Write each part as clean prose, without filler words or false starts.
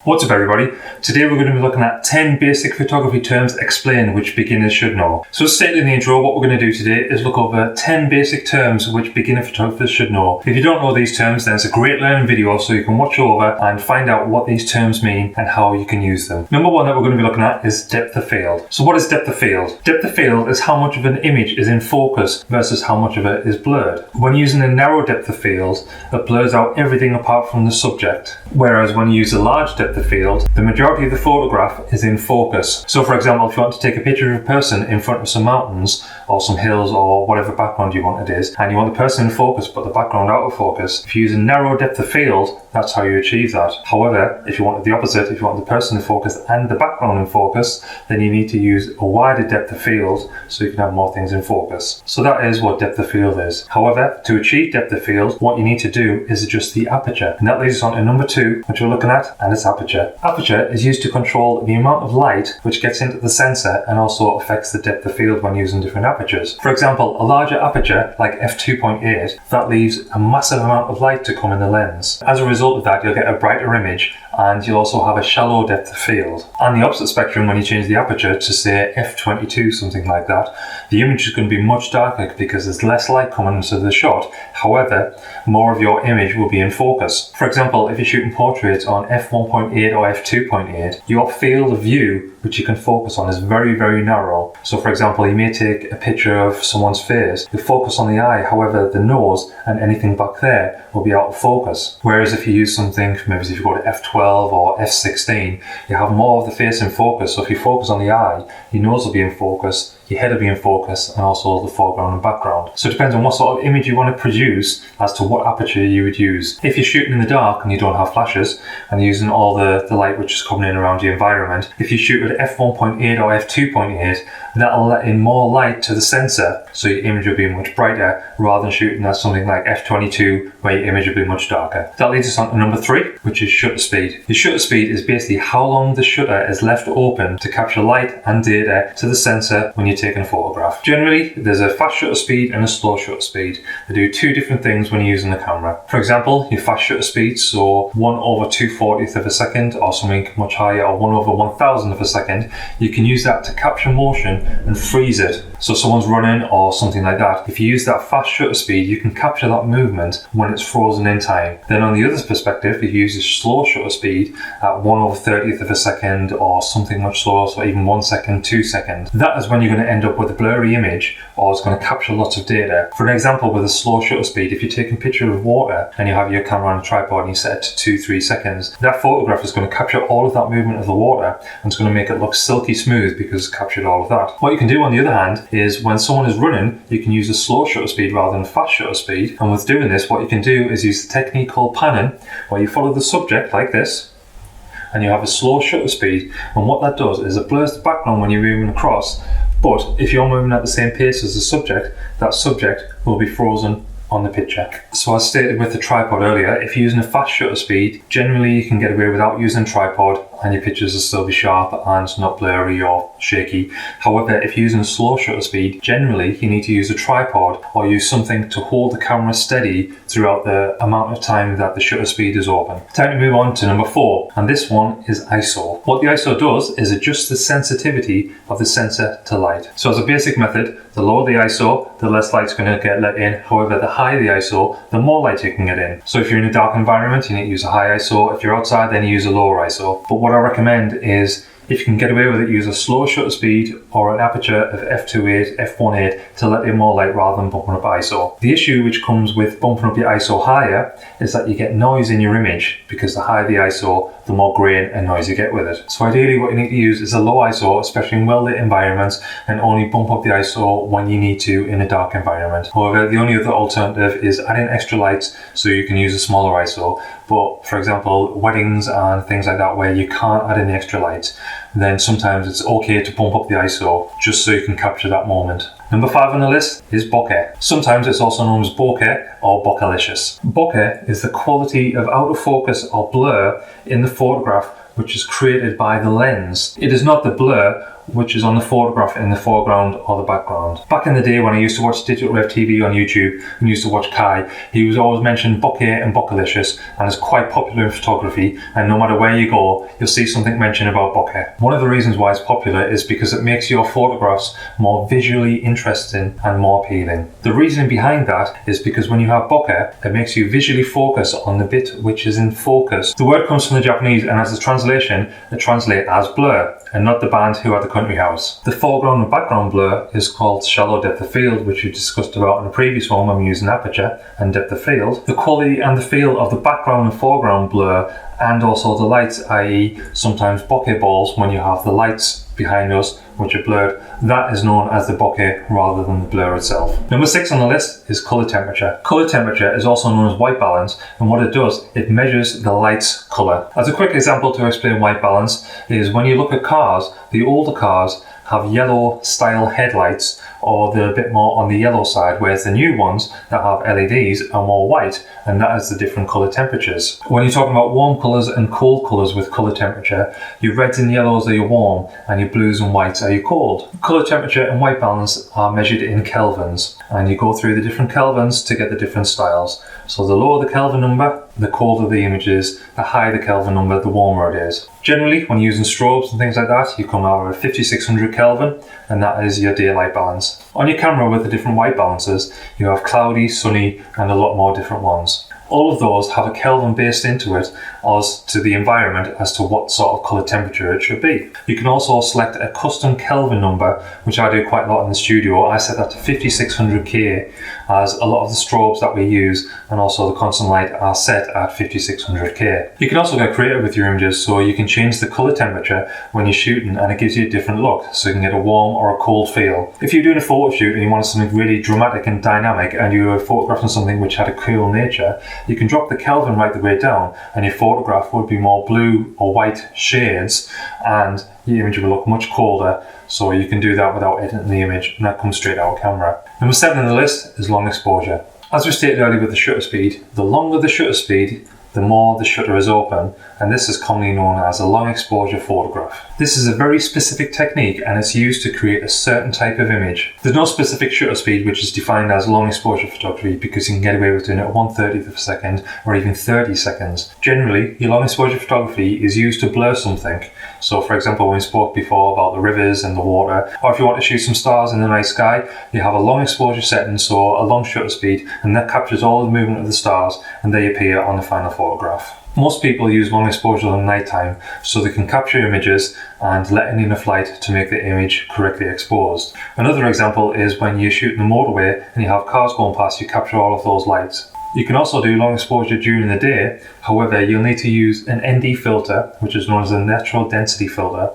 What's up everybody? Today we're going to be looking at 10 basic photography terms explained which beginners should know. So as stated in the intro, what we're going to do today is look over 10 basic terms which beginner photographers should know. If you don't know these terms, then it's a great learning video so you can watch over and find out what these terms mean and how you can use them. Number one that we're going to be looking at is depth of field. So what is depth of field? Depth of field is how much of an image is in focus versus how much of it is blurred. When using a narrow depth of field, it blurs out everything apart from the subject. Whereas when you use a large depth of field, the majority of the photograph is in focus. So for example, if you want to take a picture of a person in front of some mountains or some hills or whatever background you want it is, and you want the person in focus but the background out of focus, if you use a narrow depth of field, that's how you achieve that. However, if you want the opposite, if you want the person in focus and the background in focus, then you need to use a wider depth of field so you can have more things in focus. So that is what depth of field is. However, to achieve depth of field, what you need to do is adjust the aperture. And that leads us on to number two, which we're looking at, and it's aperture. Aperture is used to control the amount of light which gets into the sensor and also affects the depth of field when using different apertures. For example, a larger aperture like f2.8, that leaves a massive amount of light to come in the lens. As a result of that, you'll get a brighter image and you'll also have a shallow depth of field. On the opposite spectrum, when you change the aperture to say f22, something like that, the image is going to be much darker because there's less light coming into the shot. However, more of your image will be in focus. For example, if you're shooting portraits on f1.8 or f2.8, your field of view which you can focus on is very, very narrow. So for example, you may take a picture of someone's face, you focus on the eye, however the nose and anything back there will be out of focus. Whereas if you use something, maybe if you go to f12 or f16, you have more of the face in focus. So if you focus on the eye, your nose will be in focus, your head will be in focus, and also the foreground and background. So it depends on what sort of image you want to produce as to what aperture you would use. If you're shooting in the dark and you don't have flashes and you're using all the light which is coming in around your environment, if you shoot at f1.8 or f2.8, that'll let in more light to the sensor, so your image will be much brighter rather than shooting at something like f22 where your image will be much darker. That leads us on to number three, which is shutter speed. The shutter speed is basically how long the shutter is left open to capture light and data to the sensor when you're taking a photograph. Generally, there's a fast shutter speed and a slow shutter speed. They do two different things when you're using the camera. For example, your fast shutter speed, so 1/240th of a second or something much higher, or 1/1000 of a second, you can use that to capture motion and freeze it. So someone's running or something like that. If you use that fast shutter speed, you can capture that movement when it's frozen in time. Then on the other perspective, if you use a slow shutter speed at 1/30th of a second or something much slower, so even 1 second, 2 seconds, that is when you're going to end up with a blurry image or it's going to capture lots of data. For an example, with a slow shutter speed, if you're taking a picture of water and you have your camera on a tripod and you set it to 2-3 seconds, that photograph is going to capture all of that movement of the water and it's going to make it look silky smooth because it's captured all of that. What you can do on the other hand is when someone is running, you can use a slow shutter speed rather than a fast shutter speed. And with doing this, what you can do is use the technique called panning, where you follow the subject like this and you have a slow shutter speed. And what that does is it blurs the background when you're moving across, but if you're moving at the same pace as the subject, that subject will be frozen on the picture. So as stated with the tripod earlier, if you're using a fast shutter speed, generally you can get away without using a tripod and your pictures will still be sharp and not blurry or shaky. However, if you're using a slow shutter speed, generally you need to use a tripod or use something to hold the camera steady throughout the amount of time that the shutter speed is open. Time to move on to number four, and this one is ISO. What the ISO does is adjust the sensitivity of the sensor to light. So as a basic method, the lower the ISO, the less light's going to get let in. However, the higher the ISO, the more light you can get in. So if you're in a dark environment, you need to use a high ISO. If you're outside, then you use a lower ISO. But what I recommend is, if you can get away with it, use a slow shutter speed or an aperture of f2.8, f1.8 to let in more light rather than bumping up ISO. The issue which comes with bumping up your ISO higher is that you get noise in your image, because the higher the ISO, the more grain and noise you get with it. So ideally what you need to use is a low ISO, especially in well-lit environments, and only bump up the ISO when you need to in a dark environment. However, the only other alternative is adding extra lights, so you can use a smaller ISO. But for example, weddings and things like that where you can't add any extra lights, then sometimes it's okay to bump up the ISO just so you can capture that moment. Number 5 on the list is bokeh. Sometimes it's also known as bokeh or bokehlicious. Bokeh is the quality of out of focus or blur in the photograph which is created by the lens. It is not the blur which is on the photograph in the foreground or the background. Back in the day when I used to watch Digital Rev TV on YouTube and used to watch Kai, he was always mentioned bokeh and bokehlicious, and is quite popular in photography, and no matter where you go, you'll see something mentioned about bokeh. One of the reasons why it's popular is because it makes your photographs more visually interesting and more appealing. The reason behind that is because when you have bokeh, it makes you visually focus on the bit which is in focus. The word comes from the Japanese, and as a translation, it translates as blur, and not the band who are the country house. The foreground and background blur is called shallow depth of field, which we discussed about in the previous one when we using aperture and depth of field. The quality and the feel of the background and foreground blur, and also the lights, i.e. sometimes bokeh balls when you have the lights behind us which are blurred, that is known as the bokeh rather than the blur itself. Number 6 on the list is colour temperature. Colour temperature is also known as white balance, and what it does, it measures the light's colour. As a quick example to explain white balance is when you look at cars, the older cars have yellow style headlights, or they're a bit more on the yellow side, whereas the new ones that have LEDs are more white, and that is the different colour temperatures. When you're talking about warm colours and cold colours with colour temperature, your reds and yellows are your warm, and your blues and whites are your cold. Colour temperature and white balance are measured in kelvins, and you go through the different kelvins to get the different styles. So the lower the Kelvin number, the colder the image is, the higher the Kelvin number, the warmer it is. Generally, when using strobes and things like that, you come out with 5600 Kelvin, and that is your daylight balance. On your camera with the different white balances, you have cloudy, sunny, and a lot more different ones. All of those have a Kelvin based into it as to the environment as to what sort of colour temperature it should be. You can also select a custom Kelvin number, which I do quite a lot in the studio. I set that to 5600K, as a lot of the strobes that we use and also the constant light are set at 5600K. You can also get creative with your images, so you can change the colour temperature when you're shooting, and it gives you a different look, so you can get a warm or a cold feel. If you're doing a photo shoot and you want something really dramatic and dynamic, and you were photographing something which had a cool nature, you can drop the Kelvin right the way down, and your photograph would be more blue or white shades, and the image will look much colder. So you can do that without editing the image, and that comes straight out of camera. Number 7 on the list is long exposure. As we stated earlier with the shutter speed, the longer the shutter speed, the more the shutter is open, and this is commonly known as a long exposure photograph. This is a very specific technique, and it's used to create a certain type of image. There's no specific shutter speed which is defined as long exposure photography, because you can get away with doing it at 1/30th of a second or even 30 seconds. Generally, your long exposure photography is used to blur something. So for example, when we spoke before about the rivers and the water, or if you want to shoot some stars in the night sky, you have a long exposure setting, so a long shutter speed, and that captures all the movement of the stars, and they appear on the final photograph. Most people use long exposure in night time so they can capture images and let in enough light to make the image correctly exposed. Another example is when you're shooting the motorway and you have cars going past, you capture all of those lights. You can also do long exposure during the day, however you'll need to use an ND filter, which is known as a natural density filter,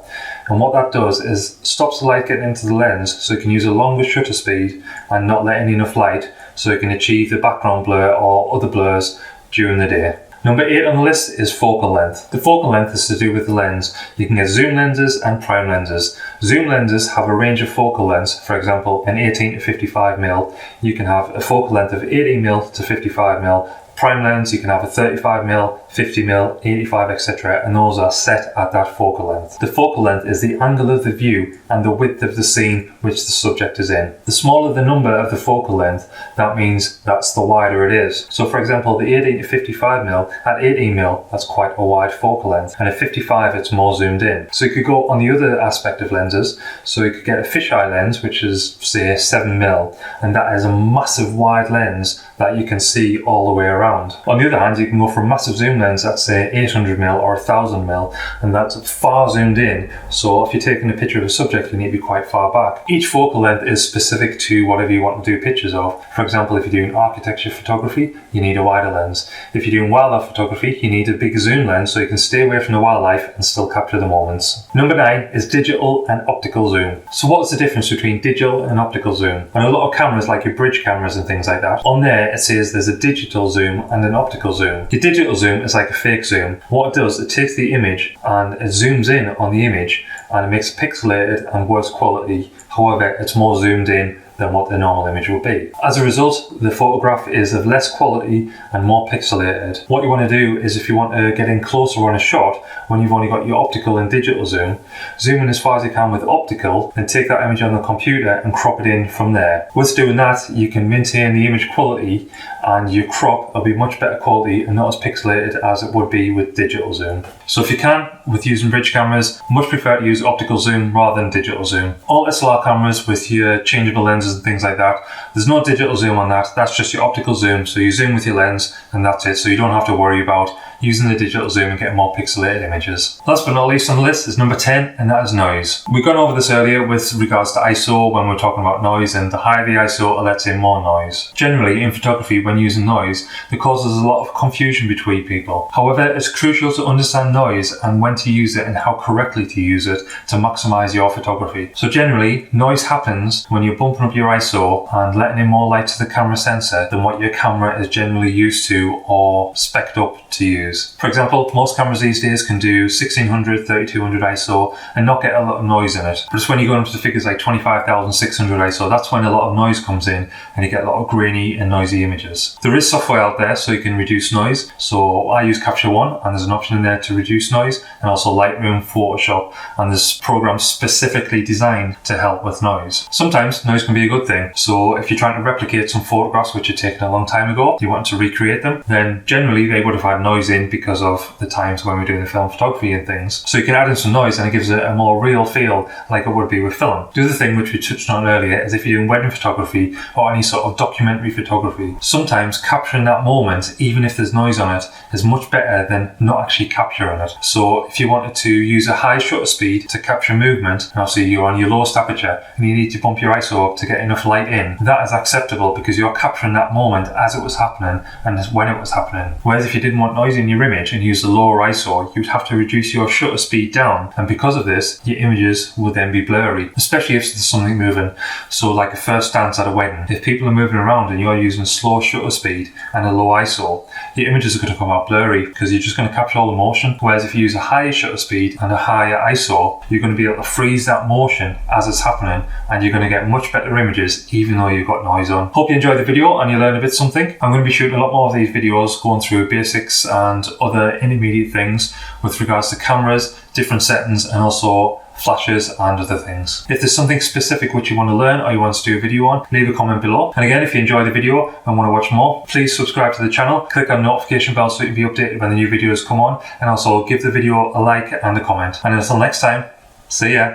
and what that does is stops the light getting into the lens, so you can use a longer shutter speed and not let in enough light, so you can achieve the background blur or other blurs during the day. Number 8 on the list is focal length. The focal length is to do with the lens. You can get zoom lenses and prime lenses. Zoom lenses have a range of focal lengths. For example, an 18 to 55mm, you can have a focal length of 18mm to 55mm. Prime lens, you can have a 35mm, 50mm, 85, etc., and those are set at that focal length. The focal length is the angle of the view and the width of the scene which the subject is in. The smaller the number of the focal length, that means that's the wider it is. So for example, the 18 to 55mm, at 18mm, that's quite a wide focal length, and at 55 it's more zoomed in. So you could go on the other aspect of lenses, so you could get a fisheye lens, which is say 7mm, and that is a massive wide lens that you can see all the way around. On the other hand, you can go for a massive zoom lens that's say 800mm or 1000mm, and that's far zoomed in, so if you're taking a picture of a subject you need to be quite far back. Each focal length is specific to whatever you want to do pictures of. For example, if you're doing architecture photography, you need a wider lens. If you're doing wildlife photography, you need a big zoom lens so you can stay away from the wildlife and still capture the moments. Number 9 is digital and optical zoom. So what's the difference between digital and optical zoom? On a lot of cameras, like your bridge cameras and things like that, on there it says there's a digital zoom and an optical zoom. Your digital zoom is like a fake zoom. What it does, it takes the image and it zooms in on the image and it makes it pixelated and worse quality. However, it's more zoomed in than what the normal image will be. As a result, the photograph is of less quality and more pixelated. What you want to do is, if you want to get in closer on a shot when you've only got your optical and digital zoom in as far as you can with optical, then take that image on the computer and crop it in from there. With doing that, you can maintain the image quality and your crop will be much better quality and not as pixelated as it would be with digital zoom. So if you can, with using bridge cameras, much prefer to use optical zoom rather than digital zoom. All SLR cameras with your changeable lenses and things like that, there's no digital zoom on that, that's just your optical zoom. So you zoom with your lens and that's it, so you don't have to worry about using the digital zoom and getting more pixelated images. Last but not least on the list is number 10, and that is noise. We've gone over this earlier with regards to ISO when we're talking about noise, and the higher the ISO, it lets in more noise. Generally in photography, when using noise, it causes a lot of confusion between people. However, it's crucial to understand noise and when to use it and how correctly to use it to maximize your photography. So generally, noise happens when you're bumping up your ISO and letting in more light to the camera sensor than what your camera is generally used to or spec'd up to use. For example, most cameras these days can do 1600, 3200 ISO and not get a lot of noise in it. But it's when you go into figures like 25,600 ISO, that's when a lot of noise comes in and you get a lot of grainy and noisy images. There is software out there so you can reduce noise. So I use Capture One and there's an option in there to reduce noise, and also Lightroom, Photoshop, and there's programs specifically designed to help with noise. Sometimes noise can be a good thing. So if you're trying to replicate some photographs which are taken a long time ago, you want to recreate them, then generally they would have had noise in because of the times when we're doing the film photography and things. So you can add in some noise and it gives it a more real feel like it would be with film. The other thing which we touched on earlier is if you're doing wedding photography or any sort of documentary photography, sometimes capturing that moment, even if there's noise on it, is much better than not actually capturing it. So if you wanted to use a high shutter speed to capture movement, and obviously you're on your lowest aperture and you need to bump your ISO up to get enough light in, that is acceptable because you're capturing that moment as it was happening and when it was happening. Whereas if you didn't want noise in your image and use the lower ISO, you'd have to reduce your shutter speed down, and because of this your images would then be blurry, especially if there's something moving. So like a first dance at a wedding, if people are moving around and you're using slow shutter speed and a low ISO, your images are going to come out blurry because you're just going to capture all the motion. Whereas if you use a higher shutter speed and a higher ISO, you're going to be able to freeze that motion as it's happening and you're going to get much better images even though you've got noise on. Hope you enjoyed the video and you learned a bit something. I'm going to be shooting a lot more of these videos going through basics and other intermediate things with regards to cameras, different settings, and also flashes and other things. If there's something specific which you want to learn or you want us to do a video on, leave a comment below. And again, if you enjoy the video and want to watch more, please subscribe to the channel, click on the notification bell so you can be updated when the new videos come on, and also give the video a like and a comment. And until next time, see ya.